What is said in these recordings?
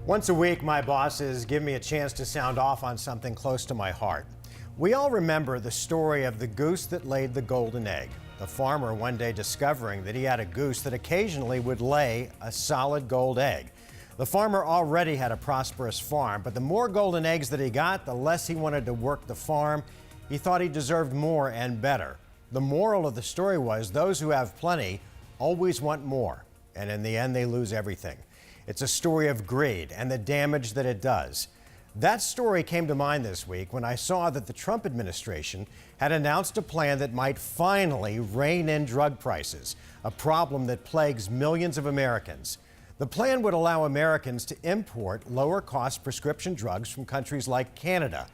Once a week, my bosses give me a chance to sound off on something close to my heart. We all remember the story of the goose that laid the golden egg. The farmer one day discovering that he had a goose that occasionally would lay a solid gold egg. The farmer already had a prosperous farm, but the more golden eggs that he got, the less he wanted to work the farm. He thought he deserved more and better. The moral of the story was those who have plenty always want more, and in the end, they lose everything. It's a story of greed and the damage that it does. That story came to mind this week when I saw that the Trump administration had announced a plan that might finally rein in drug prices, a problem that plagues millions of Americans. The plan would allow Americans to import lower-cost prescription drugs from countries like Canada.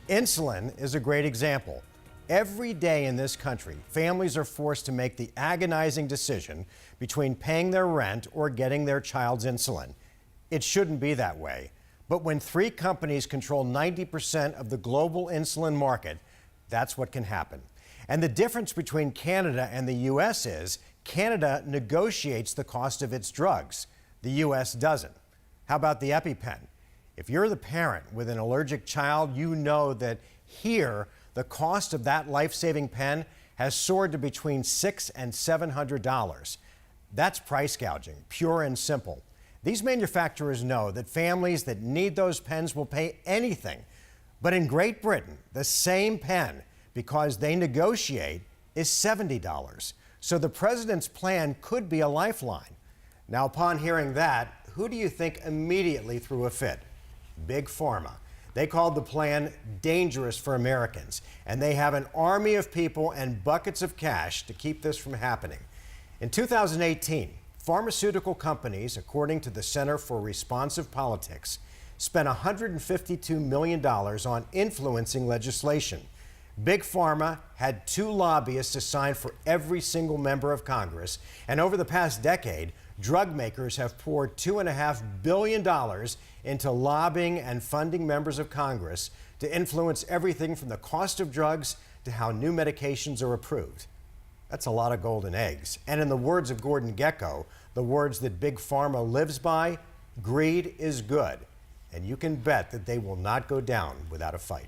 Insulin is a great example. Every day in this country, families are forced to make the agonizing decision between paying their rent or getting their child's insulin. It shouldn't be that way. But when three companies control 90% of the global insulin market, that's what can happen. And the difference between Canada and the U.S. is Canada negotiates the cost of its drugs. The U.S. doesn't. How about the EpiPen? If you're the parent with an allergic child, you know that here, the cost of that life-saving pen has soared to between $600 and $700. That's price gouging, pure and simple. These manufacturers know that families that need those pens will pay anything. But in Great Britain, the same pen, because they negotiate, is $70. So the president's plan could be a lifeline. Now, upon hearing that, who do you think immediately threw a fit? Big Pharma. They called the plan dangerous for Americans, and they have an army of people and buckets of cash to keep this from happening. In 2018, pharmaceutical companies, according to the Center for Responsive Politics, spent $152 million on influencing legislation. Big Pharma had 2 lobbyists assigned for every single member of Congress, and over the past decade, drug makers have poured $2.5 billion into lobbying and funding members of Congress to influence everything from the cost of drugs to how new medications are approved. That's a lot of golden eggs. And in the words of Gordon Gekko, the words that Big Pharma lives by, greed is good. And you can bet that they will not go down without a fight.